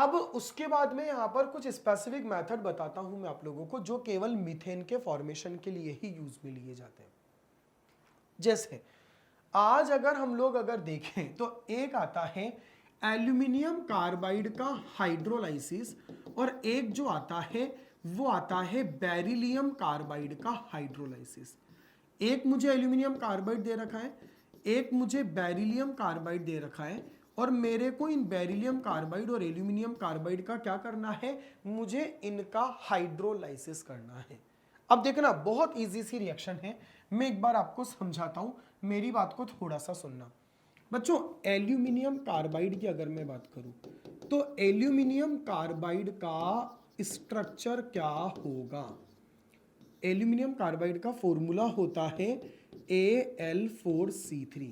अब उसके बाद में यहाँ पर कुछ स्पेसिफिक मेथड बताता हूं मैं आप लोगों को, जो केवल मीथेन के फॉर्मेशन के लिए ही यूज में लिए जाते हैं। जैसे आज अगर हम लोग अगर देखें तो एक आता है एल्यूमिनियम कार्बाइड का हाइड्रोलाइसिस, और एक जो आता है वो आता है बेरिलियम कार्बाइड का हाइड्रोलाइसिस। एक मुझे एल्यूमिनियम कार्बाइड दे रखा है, एक मुझे बेरिलियम कार्बाइड दे रखा है, और मेरे को इन बेरिलियम कार्बाइड और एल्यूमिनियम कार्बाइड का क्या करना है, मुझे इनका हाइड्रोलाइसिस करना है। अब देखना बहुत इजी सी रिएक्शन है, मैं एक बार आपको समझाता हूं, मेरी बात को थोड़ा सा सुनना। बच्चों एल्यूमिनियम कार्बाइड की अगर मैं बात करूं तो एल्यूमिनियम कार्बाइड का स्ट्रक्चर क्या होगा। एल्यूमिनियम कार्बाइड का फॉर्मूला होता है Al4C3।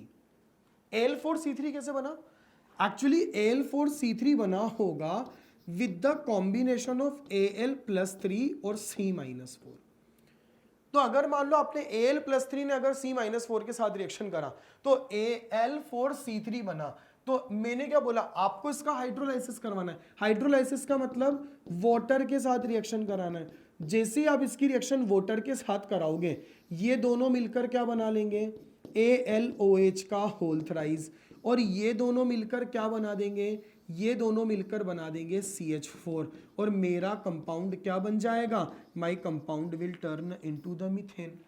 Al4C3 कैसे बना? एक्चुअली Al4C3 बना होगा with the combination of Al+3 और C-4। तो अगर मान लो आपने Al+3 ने अगर C-4 के साथ रिएक्शन करा तो Al4C3 बना। तो मैंने क्या बोला, आपको इसका हाइड्रोलाइसिस करवाना है। हाइड्रोलाइसिस का मतलब वाटर के साथ रिएक्शन कराना है। जैसे ही आप इसकी रिएक्शन वाटर के साथ कराओगे, ये दोनों मिलकर क्या बना लेंगे, AlOH का होल थ्राइस, और ये दोनों मिलकर क्या बना देंगे, ये दोनों मिलकर बना देंगे CH4, और मेरा कंपाउंड क्या बन जाएगा, my compound will turn into the methane.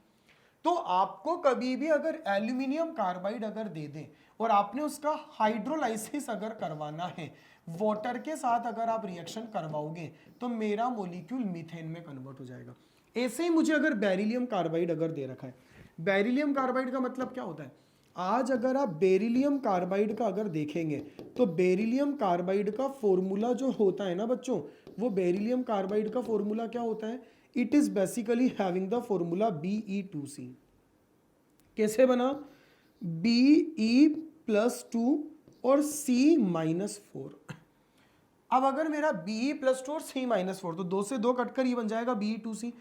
तो आपको कभी भी अगर एल्यूमिनियम कार्बाइड अगर दे दें और आपने उसका हाइड्रोलाइसिस अगर करवाना है, वाटर के साथ अगर आप रिएक्शन करवाओगे तो मेरा मॉलिक्यूल मीथेन में कन्वर्ट हो जाएगा। ऐसे ही मुझे अगर बेरिलियम कार्बाइड अगर दे रखा है, बेरिलियम कार्बाइड का मतलब क्या होता है, आज अगर आप बेरिलियम कार्बाइड का अगर देखेंगे तो बेरिलियम कार्बाइड का फॉर्मूला जो होता है ना बच्चों, वो बेरिलियम कार्बाइड का फॉर्मूला क्या होता है, it is basically having the formula Be2C। कैसे बना, Be+2 और C-4। अब अगर मेरा Be+2 और C-4, तो 2 से 2 कटकर ये बन जाएगा Be2C।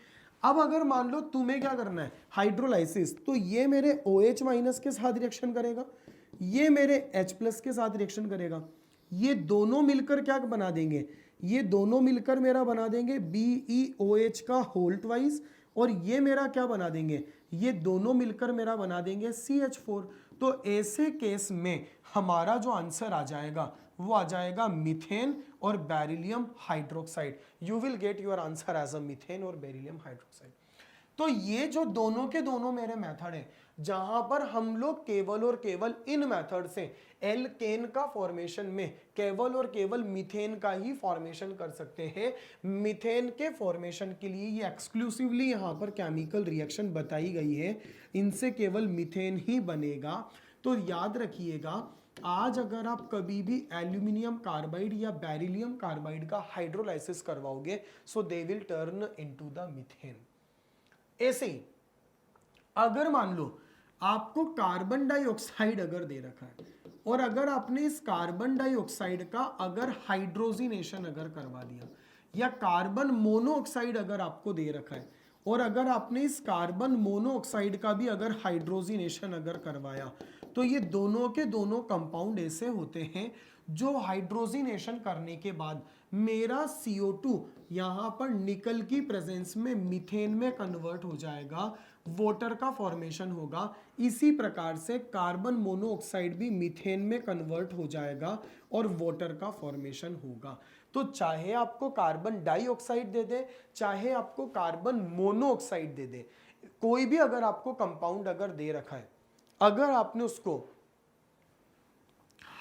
अब अगर मान लो तुम्हें क्या करना है, हाइड्रोलाइसिस, तो ये मेरे OH- के साथ रिएक्शन करेगा, ये मेरे H+ के साथ रिएक्शन करेगा, ये दोनों मिलकर क्या बना देंगे, ये दोनों मिलकर मेरा बना देंगे BeOH का होल ट्वाइस, और ये मेरा क्या बना देंगे, ये दोनों मिलकर मेरा बना देंगे CH4। तो ऐसे केस में हमारा जो आंसर आ जाएगा वो आ जाएगा मीथेन और beryllium hydroxide. You will get your answer as a methane और बेरिलियम हाइड्रोक्साइड। तो ये जो दोनों के दोनों मेरे मेथड हैं, जहां पर हम लोग केवल और केवल इन मेथड से एल्केन का फॉर्मेशन में केवल और केवल मीथेन का ही फॉर्मेशन कर सकते हैं। मीथेन के फॉर्मेशन के लिए ये एक्सक्लूसिवली यहां पर केमिकल रिएक्शन बताई गई है, इनसे केवल मीथेन ही बनेगा। तो याद रखिएगा, आज अगर आप कभी भी एल्यूमिनियम कार्बाइड या बेरिलियम कार्बाइड का हाइड्रोलाइसिस करवाओगे, so they will turn into the methane. ऐसे ही अगर मान लो आपको कार्बन डाइऑक्साइड अगर दे रखा है, और अगर आपने इस कार्बन डाइऑक्साइड का अगर हाइड्रोजिनेशन अगर करवा दिया, या कार्बन मोनोऑक्साइड अगर आपको दे रखा है, और अगर आपने इस कार्बन मोनोऑक्साइड का भी अगर हाइड्रोजिनेशन अगर करवाया, तो ये दोनों के दोनों कंपाउंड ऐसे होते हैं जो हाइड्रोजिनेशन करने के बाद मेरा CO2 यहां पर निकल की प्रेजेंस में मीथेन में कन्वर्ट हो जाएगा, वाटर का फॉर्मेशन होगा। इसी प्रकार से कार्बन मोनोऑक्साइड भी मीथेन में कन्वर्ट हो जाएगा और वाटर का फॉर्मेशन होगा। तो चाहे आपको कार्बन डाइऑक्साइड दे दे, चाहे आपको कार्बन मोनोऑक्साइड दे दे, कोई भी अगर आपको कंपाउंड अगर दे रखा है, अगर आपने उसको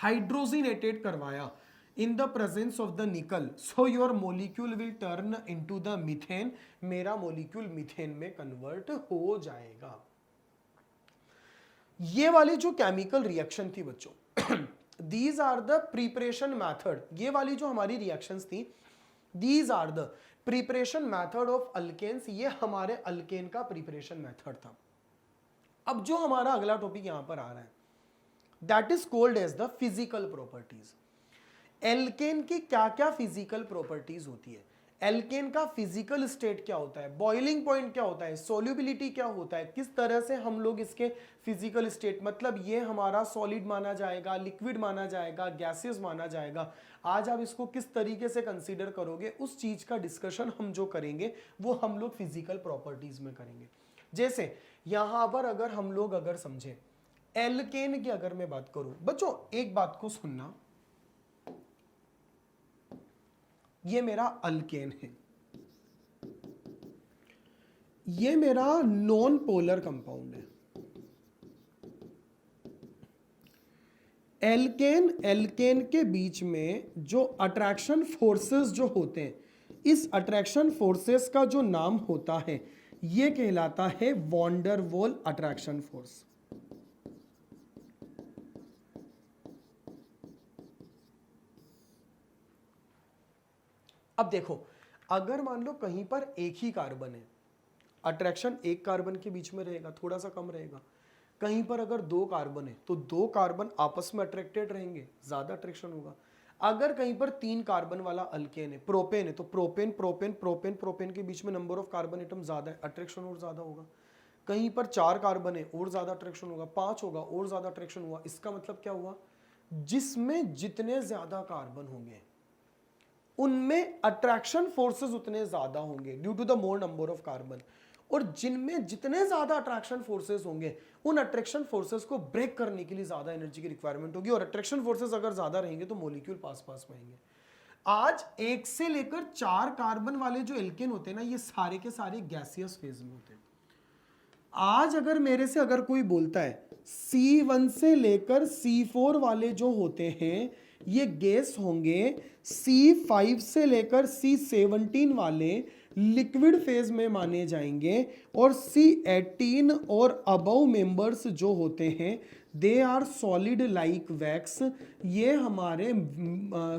हाइड्रोजिनेटेड करवाया in the presence of the nickel, so your molecule will turn into the methane। मेरा मोलिक्यूल मीथेन में कन्वर्ट हो जाएगा। ये वाली जो केमिकल रिएक्शन थी बच्चों, these are the preparation method. ये वाली जो हमारी रिएक्शंस थी, these are the preparation method of alkanes. ये हमारे अल्केन का प्रिपरेशन मैथड था। अब जो हमारा अगला टॉपिक यहां पर आ रहा है, that is called as the physical properties. Alkane की क्या क्या फिजिकल प्रॉपर्टीज होती है। एल्केन का फिजिकल स्टेट क्या होता है, बॉइलिंग पॉइंट क्या होता है, सोल्यूबिलिटी क्या होता है, किस तरह से हम लोग इसके फिजिकल स्टेट, मतलब ये हमारा सॉलिड माना जाएगा, लिक्विड माना जाएगा, गैसेस माना जाएगा, आज आप इसको किस तरीके से कंसीडर करोगे, उस चीज का डिस्कशन हम जो करेंगे वो हम लोग फिजिकल प्रॉपर्टीज में करेंगे। जैसे यहां पर अगर हम लोग अगर समझे एल्केन की अगर मैं बात करूं, बच्चों एक बात को सुनना, ये मेरा अल्केन है, ये मेरा नॉन पोलर कंपाउंड है। एल्केन के बीच में जो अट्रैक्शन फोर्सेस जो होते हैं, इस अट्रैक्शन फोर्सेस का जो नाम होता है ये कहलाता है van der Waals attraction force. अब देखो, अगर मान लो कहीं पर एक ही कार्बन है, अट्रैक्शन एक कार्बन के बीच में रहेगा, थोड़ा सा कम रहेगा। कहीं पर अगर दो कार्बन है तो दो कार्बन आपस में अट्रैक्टेड रहेंगे, ज्यादा अट्रैक्शन होगा। अगर कहीं पर तीन कार्बन वाला अल्केन है, प्रोपेन है, तो प्रोपेन प्रोपेन प्रोपेन प्रोपेन के बीच में नंबर ऑफ कार्बन एटम ज्यादा है, अट्रैक्शन और ज्यादा होगा। कहीं पर चार कार्बन है और ज्यादा अट्रैक्शन होगा, पांच होगा और ज्यादा अट्रैक्शन हुआ। इसका मतलब क्या हुआ, जिसमें जितने ज्यादा कार्बन होंगे उनमें अट्रैक्शन फोर्सेस उतने ज्यादा होंगे due to the more number of carbon, और जिनमें जितने ज्यादा अट्रैक्शन फोर्सेस होंगे उन अट्रैक्शन फोर्सेस को ब्रेक करने के लिए ज्यादा एनर्जी की रिक्वायरमेंट होगी, और अट्रैक्शन फोर्सेस अगर ज्यादा रहेंगे तो मॉलिक्यूल पास पास में आएंगे। आज एक से लेकर चार कार्बन वाले जो एल्केन होते हैं ना, ये सारे के सारे गैसियस फेज में होते हैं। आज अगर मेरे से अगर कोई बोलता है C1 से लेकर C4 वाले जो होते हैं ये गैस होंगे, C5 से लेकर C17 वाले लिक्विड फेज में माने जाएंगे, और C18 और अबव मेंबर्स जो होते हैं they are solid like wax, ये हमारे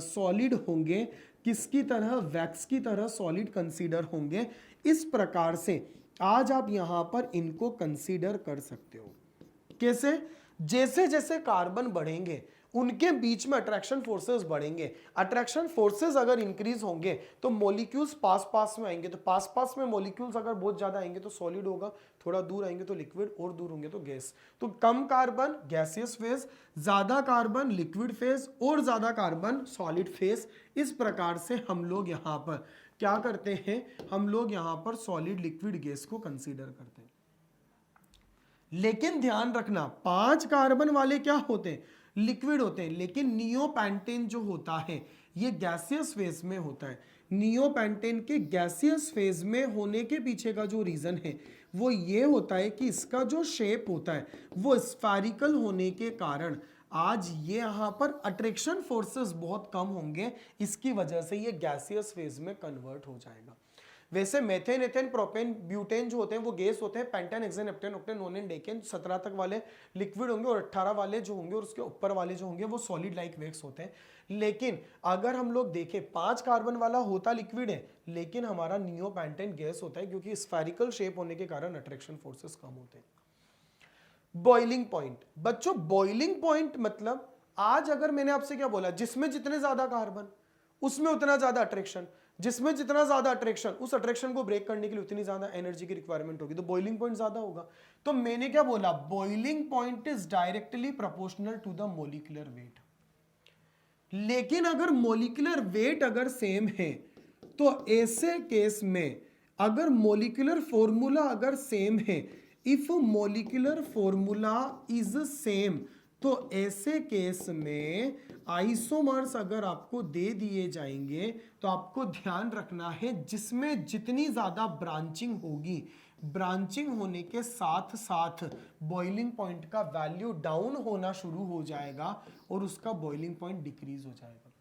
सॉलिड होंगे, किसकी तरह, वैक्स की तरह सॉलिड कंसीडर होंगे। इस प्रकार से आज आप यहां पर इनको कंसीडर कर सकते हो। कैसे, जैसे जैसे कार्बन बढ़ेंगे उनके बीच में अट्रैक्शन फोर्सेस बढ़ेंगे, अट्रैक्शन फोर्सेस अगर इंक्रीज होंगे तो मॉलिक्यूल्स पास पास में आएंगे, तो पास पास में मॉलिक्यूल्स अगर बहुत ज्यादा आएंगे तो सॉलिड होगा, थोड़ा दूर आएंगे तो लिक्विड, और दूर होंगे तो गैस। तो कम कार्बन गैसियस फेज, ज्यादा कार्बन लिक्विड फेज, और ज्यादा कार्बन सॉलिड फेज। इस प्रकार से हम लोग यहां पर क्या करते हैं, हम लोग यहां पर सॉलिड लिक्विड गैस को कंसीडर करते हैं। लेकिन ध्यान रखना, पांच कार्बन वाले क्या होते हैं, लिक्विड होते हैं, लेकिन नियोपेंटेन जो होता है ये गैसियस फेज में होता है। नियोपेंटेन के गैसियस फेज में होने के पीछे का जो रीजन है वो ये होता है कि इसका जो शेप होता है वो स्फेरिकल होने के कारण आज ये यहां पर अट्रैक्शन फोर्सेस बहुत कम होंगे, इसकी वजह से ये गैसियस फेज में कन्वर्ट हो जाएगा। वैसे मेथेन, एथेन, प्रोपेन, ब्यूटेन जो होते हैं वो गैस होते हैं, pentane, hexane, heptane, octane, नोनेन, decane 17 तक वाले लिक्विड होंगे, और 18 वाले जो होंगे और उसके ऊपर वाले जो होंगे वो सॉलिड लाइक वैक्स होते हैं। लेकिन अगर हम लोग देखें 5 कार्बन वाला होता लिक्विड है, लेकिन हमारा नियोपेंटेन गैस होता है, क्योंकि स्फेरिकल शेप होने के कारण अट्रैक्शन फोर्सेस कम होते हैं। बॉइलिंग पॉइंट, बच्चों बॉइलिंग पॉइंट मतलब आज अगर मैंने आपसे क्या बोला, जिसमें जितने ज्यादा कार्बन उसमें उतना ज्यादा अट्रैक्शन, जिसमें जितना ज्यादा अट्रैक्शन उस अट्रैक्शन को ब्रेक करने के लिए उतनी ज्यादा एनर्जी की रिक्वायरमेंट होगी, तो बॉइलिंग पॉइंट ज्यादा होगा। तो मैंने क्या बोला, boiling point is directly proportional to the molecular weight. लेकिन अगर मोलिकुलर वेट अगर सेम है तो ऐसे केस में अगर मोलिकुलर फॉर्मूला अगर सेम है, if molecular formula is same, तो ऐसे केस में आइसोमर्स अगर आपको दे दिए जाएंगे तो आपको ध्यान रखना है जिसमें जितनी ज्यादा ब्रांचिंग होगी, ब्रांचिंग होने के साथ साथ बॉइलिंग पॉइंट का वैल्यू डाउन होना शुरू हो जाएगा और उसका बॉइलिंग पॉइंट डिक्रीज हो जाएगा।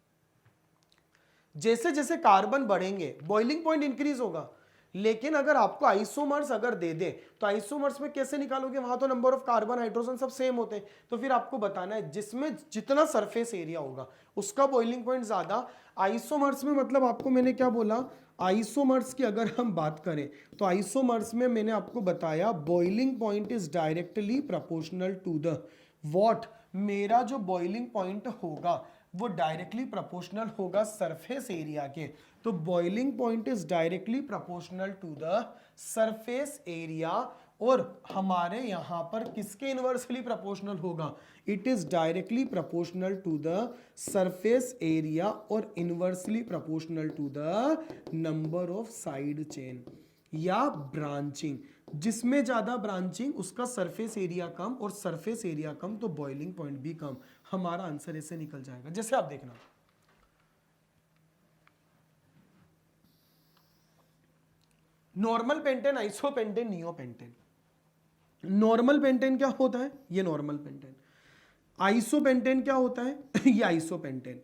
जैसे जैसे कार्बन बढ़ेंगे बॉइलिंग पॉइंट इंक्रीज होगा, लेकिन अगर आपको आइसोमर्स अगर दे दे तो आइसोमर्स में कैसे निकालोगे, वहां तो नंबर ऑफ कार्बन हाइड्रोजन सब सेम होते हैं, तो फिर आपको बताना है जिसमें जितना सरफेस एरिया होगा उसका बॉइलिंग पॉइंट ज्यादा। आइसोमर्स में मतलब आपको मैंने क्या बोला, आइसोमर्स की अगर हम बात करें तो आइसोमर्स में मैंने आपको बताया boiling point is directly proportional to the what, मेरा जो बॉइलिंग पॉइंट होगा वो डायरेक्टली प्रोपोर्शनल होगा सरफेस एरिया के। तो boiling point is directly proportional to the surface area, और हमारे यहां पर किसके इनवर्सली प्रोपोर्शनल होगा? It is directly proportional to the surface area और inversely proportional to the number of side chain या ब्रांचिंग। जिसमें ज्यादा ब्रांचिंग उसका सरफेस एरिया कम, और सरफेस एरिया कम तो बॉइलिंग पॉइंट भी कम। हमारा आंसर ऐसे निकल जाएगा। जैसे आप देखना, normal pentane, isopentane, neopentane. Normal pentane क्या होता है? ये नॉर्मल पेंटेन। आइसोपेंटेन क्या होता है? ये आइसोपेंटेन।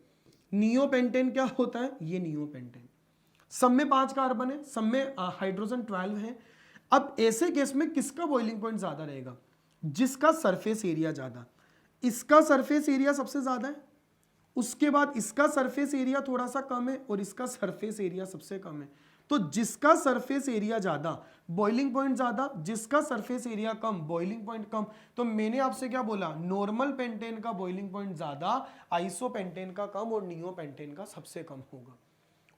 नियोपेंटेन क्या होता है? ये नियोपेंटेन। सब में 5 कार्बन है, सब में हाइड्रोजन 12 है। अब ऐसे केस में किसका बॉइलिंग पॉइंट ज्यादा रहेगा? जिसका सरफेस एरिया ज्यादा। इसका सरफेस एरिया सबसे ज्यादा है, उसके बाद इसका सरफेस एरिया थोड़ा सा कम है, और इसका सरफेस एरिया सबसे कम है। तो जिसका सरफेस एरिया ज्यादा बॉइलिंग पॉइंट ज्यादा, जिसका सरफेस एरिया कम बॉइलिंग पॉइंट कम। तो मैंने आपसे क्या बोला? नॉर्मल पेंटेन का बॉइलिंग पॉइंट ज्यादा, आइसोपेंटेन का कम, और नियोपेंटेन का सबसे कम होगा।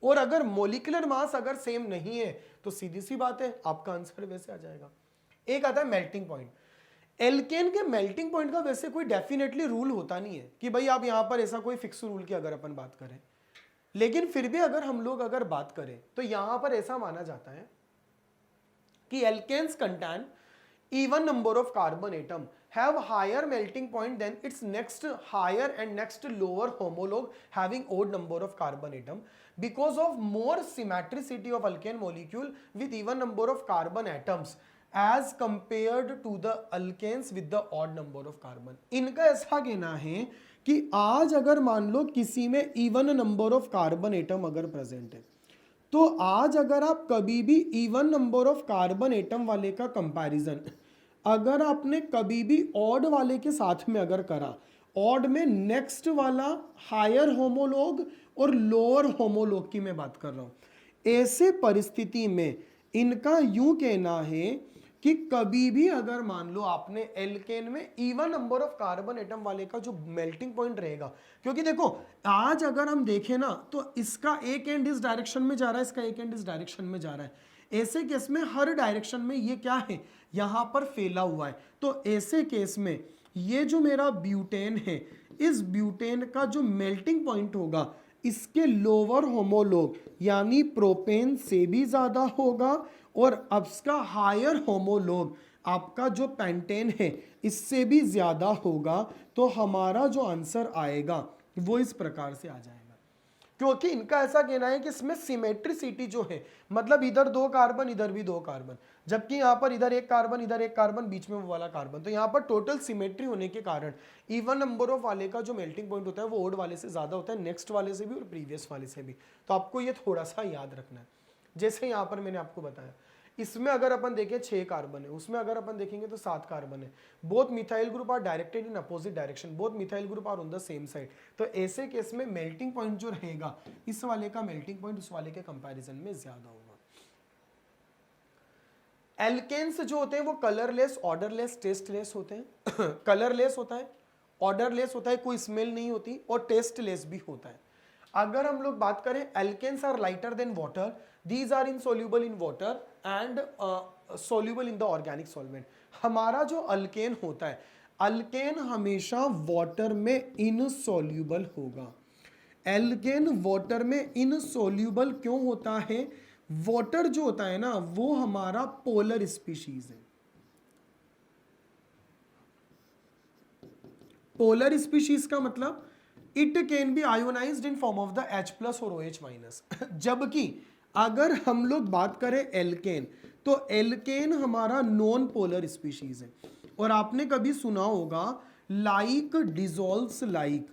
और अगर मोलिकुलर मास अगर सेम नहीं है तो सीधी सी बात है आपका आंसर वैसे आ जाएगा। एक आता है मेल्टिंग पॉइंट। एल्केन के मेल्टिंग पॉइंट का वैसे कोई डेफिनेटली रूल होता नहीं है कि भाई आप यहां पर ऐसा कोई फिक्स रूल की अगर अपन बात करें, लेकिन फिर भी अगर हम लोग अगर बात करें तो यहां पर ऐसा माना जाता है कि alkanes contain even number of carbon atom have higher melting point than its next higher and next lower homologue having odd number of carbon atom because of more symmetricity of alkane molecule with even number of carbon atoms as compared to the alkanes with the odd number of carbon। इनका ऐसा कहना है कि आज अगर मान लो किसी में even number of carbon atom अगर प्रेजेंट है, तो आज अगर आप कभी भी even number of carbon atom वाले का कंपैरिजन अगर आपने कभी भी ऑड वाले के साथ में अगर करा, ऑड में नेक्स्ट वाला हायर होमोलॉग और लोअर होमोलॉग की मैं बात कर रहा हूं, ऐसे परिस्थिति में इनका यूं कहना है कि कभी भी अगर मान लो आपने एल्केन में even number of carbon atom वाले का जो मेल्टिंग पॉइंट रहेगा, क्योंकि देखो आज अगर हम देखें ना तो इसका एक एंड इस डायरेक्शन में जा रहा है, इसका एक एंड इस डायरेक्शन में जा रहा है। ऐसे केस में हर डायरेक्शन में ये क्या है? यहां पर फैला हुआ है। तो ऐसे केस में ये जो मेरा ब्यूटेन है, इस ब्यूटेन का जो मेल्टिंग पॉइंट होगा इसके लोअर होमोलॉग यानी प्रोपेन से भी ज्यादा होगा, और अब इसका हायर होमोलॉग आपका जो पेंटेन है इससे भी ज्यादा होगा। तो हमारा जो आंसर आएगा वो इस प्रकार से आ जाएगा। क्योंकि इनका ऐसा कहना है कि इसमें सिमेट्रिसिटी जो है, मतलब इधर 2 कार्बन इधर भी 2 कार्बन, जबकि यहां पर इधर 1 कार्बन इधर 1 कार्बन बीच में वो वाला कार्बन, तो यहां पर टोटल सिमेट्री होने के कारण इवन नंबर ऑफ वाले का जो मेल्टिंग पॉइंट होता है वो ओड वाले से ज्यादा होता है, नेक्स्ट वाले से भी और प्रीवियस वाले से भी। तो आपको ये थोड़ा सा याद रखना है। जैसे यहां पर मैंने आपको बताया, इसमें अगर अपन देखें 6 कार्बन है, उसमें अगर अपन देखेंगे तो 7 कार्बन है। Both methyl group are directed in opposite direction, both methyl group are on the same side. तो ऐसे केस में मेल्टिंग पॉइंट जो रहेगा इस वाले का मेल्टिंग पॉइंट उस वाले के कंपैरिजन में ज्यादा होगा। एल्केन्स जो होते हैं वो कलरलेस, ऑर्डरलेस, टेस्टलेस होते हैं। कलरलेस होता है, ऑर्डरलेस होता है, कोई स्मेल नहीं होती, और टेस्टलेस भी होता है। अगर हम लोग बात करें, alkanes are lighter than water, these are insoluble in water and soluble in the organic solvent. हमारा जो अल्केन होता है, अल्केन हमेशा वाटर में इनसोल्यूबल होगा। एल्केन वाटर में इनसोल्यूबल क्यों होता है? वाटर जो होता है ना वो हमारा पोलर स्पीशीज है। पोलर स्पीशीज का मतलब it can be ionised in form of the H+ और OH-। जबकि अगर हम लोग बात करें एल्केन, तो एल्केन हमारा नॉन पोलर स्पीशीज है। और आपने कभी सुना होगा लाइक डिजोल्व्स लाइक।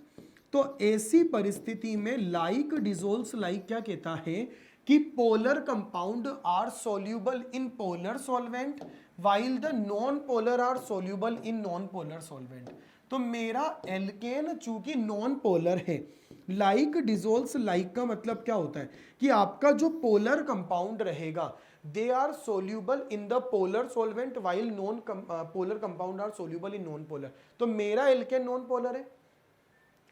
तो ऐसी परिस्थिति में लाइक डिजोल्व्स लाइक क्या कहता है कि polar compound are soluble in polar solvent while the non polar are soluble in non polar solvent. तो मेरा एल्केन चूंकि नॉन पोलर है, लाइक डिजोल्व्स लाइक का मतलब क्या होता है कि आपका जो पोलर कंपाउंड रहेगा they are soluble in the polar solvent while non polar compound are soluble in non polar. तो मेरा एल्केन नॉन पोलर है,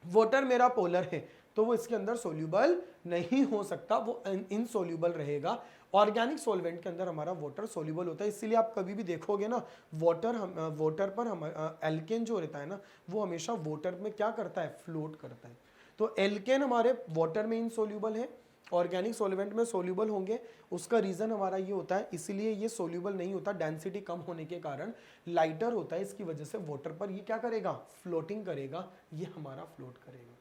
वाटर मेरा पोलर है तो वो इसके अंदर सोल्यूबल नहीं हो सकता, वो इनसोल्यूबल रहेगा। ऑर्गेनिक सॉल्वेंट के अंदर हमारा वाटर सोल्यूबल होता है, इसीलिए आप कभी भी देखोगे ना वाटर पर हम एल्केन जो रहता है ना वो हमेशा वाटर में क्या करता है, फ्लोट करता है। तो एल्केन हमारे वाटर में इनसोल्यूबल है, ऑर्गेनिक सॉल्वेंट में सोल्यूबल होंगे। उसका रीजन हमारा ये होता है, इसीलिए ये सोल्यूबल नहीं होता, डेंसिटी कम होने के कारण लाइटर होता है, इसकी वजह से वाटर पर ये क्या करेगा, फ्लोटिंग करेगा, ये हमारा फ्लोट करेगा।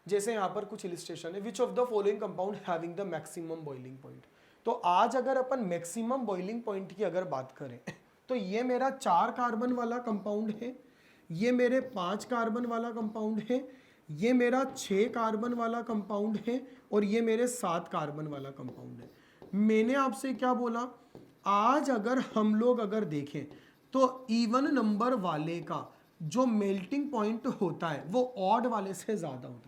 जैसे यहाँ पर कुछ इलिस्ट्रेशन है, which of the following compound having the maximum boiling point. तो आज अगर अपन मैक्सिमम बॉइलिंग पॉइंट की अगर बात करें तो ये मेरा 4 कार्बन वाला कंपाउंड है, ये मेरे 5 कार्बन वाला कंपाउंड है, ये मेरा 6 कार्बन वाला कंपाउंड है और ये मेरे 7 कार्बन वाला कंपाउंड है। मैंने आपसे क्या बोला, आज अगर हम लोग अगर देखें तो इवन नंबर वाले का जो मेल्टिंग पॉइंट होता है वो ऑड वाले से ज्यादा होता है।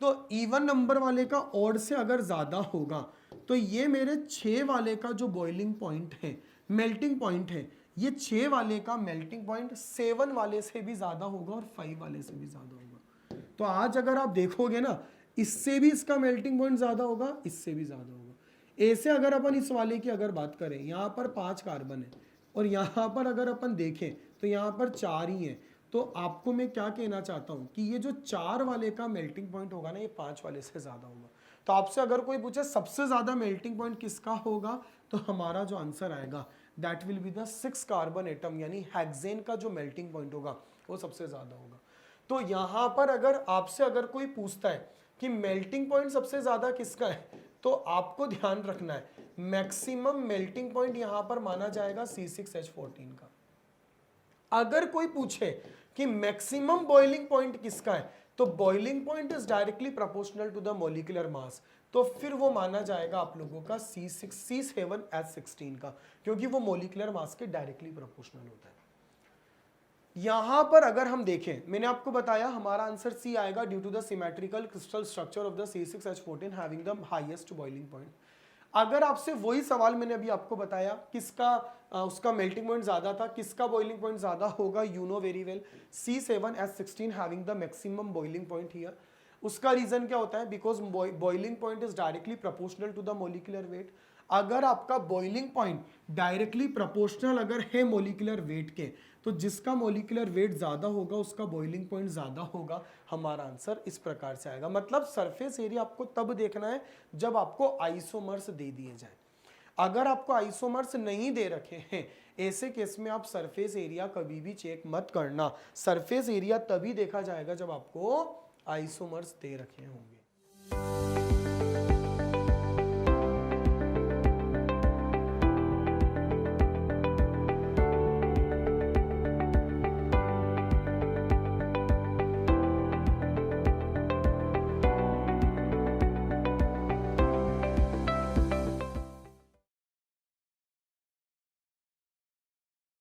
तो इवन नंबर वाले का ऑड से अगर ज्यादा होगा तो ये मेरे 6 वाले का जो बॉइलिंग पॉइंट है, मेल्टिंग पॉइंट है, ये 6 वाले का मेल्टिंग पॉइंट 7 वाले से भी ज्यादा होगा और 5 वाले से भी ज्यादा होगा। तो आज अगर आप देखोगे ना, इससे भी इसका मेल्टिंग पॉइंट ज्यादा होगा, इससे भी ज्यादा होगा। ऐसे अगर अपन इस वाले की अगर बात करें, यहाँ पर 5 कार्बन है और यहाँ पर अगर अपन देखें तो यहाँ पर 4 ही है। तो आपको मैं क्या कहना चाहता हूँ कि ये जो 4 वाले का मेल्टिंग पॉइंट होगा ना, ये 5 वाले से ज्यादा होगा। तो आपसे अगर कोई पूछे सबसे ज्यादा मेल्टिंग पॉइंट किसका होगा, तो हमारा जो आंसर आएगा that will be the 6 carbon atom, यानी हेक्सेन का जो मेल्टिंग पॉइंट होगा वो सबसे ज्यादा होगा। तो यहाँ पर अगर आपसे अगर कोई पूछता है कि मेल्टिंग पॉइंट सबसे ज्यादा किसका है, तो आपको ध्यान रखना है मैक्सिमम मेल्टिंग पॉइंट यहाँ पर माना जाएगा C6H14 का। अगर कोई पूछे कि मैक्सिमम बॉइलिंग पॉइंट किसका है, तो boiling point is directly proportional to the molecular mass, तो फिर वो माना जाएगा आप लोगों का C7H16 का, क्योंकि वो मॉलिक्यूलर मास के डायरेक्टली प्रोपोर्शनल होता है। यहां पर अगर हम देखें, मैंने आपको बताया हमारा आंसर सी आएगा due to the symmetrical crystal structure of the C6H14 having the highest boiling point. अगर आपसे वही सवाल मैंने अभी आपको बताया किसका उसका मेल्टिंग पॉइंट ज्यादा था, किसका बॉइलिंग पॉइंट ज्यादा होगा, you know very well, C7H16 having the maximum boiling point here. उसका रीजन क्या होता है, because boiling point is directly proportional to the molecular weight. अगर आपका बॉइलिंग पॉइंट डायरेक्टली प्रोपोर्शनल अगर है मॉलिक्यूलर वेट के, तो जिसका मॉलिक्यूलर वेट ज्यादा होगा उसका बॉइलिंग पॉइंट ज्यादा होगा। हमारा आंसर इस प्रकार से आएगा। मतलब सरफेस एरिया आपको तब देखना है जब आपको आइसोमर्स दे दिए जाए। अगर आपको आइसोमर्स नहीं दे रखे हैं, ऐसे केस में आप सरफेस एरिया कभी भी चेक मत करना। सरफेस एरिया तभी देखा जाएगा जब आपको आइसोमर्स दे रखे होंगे।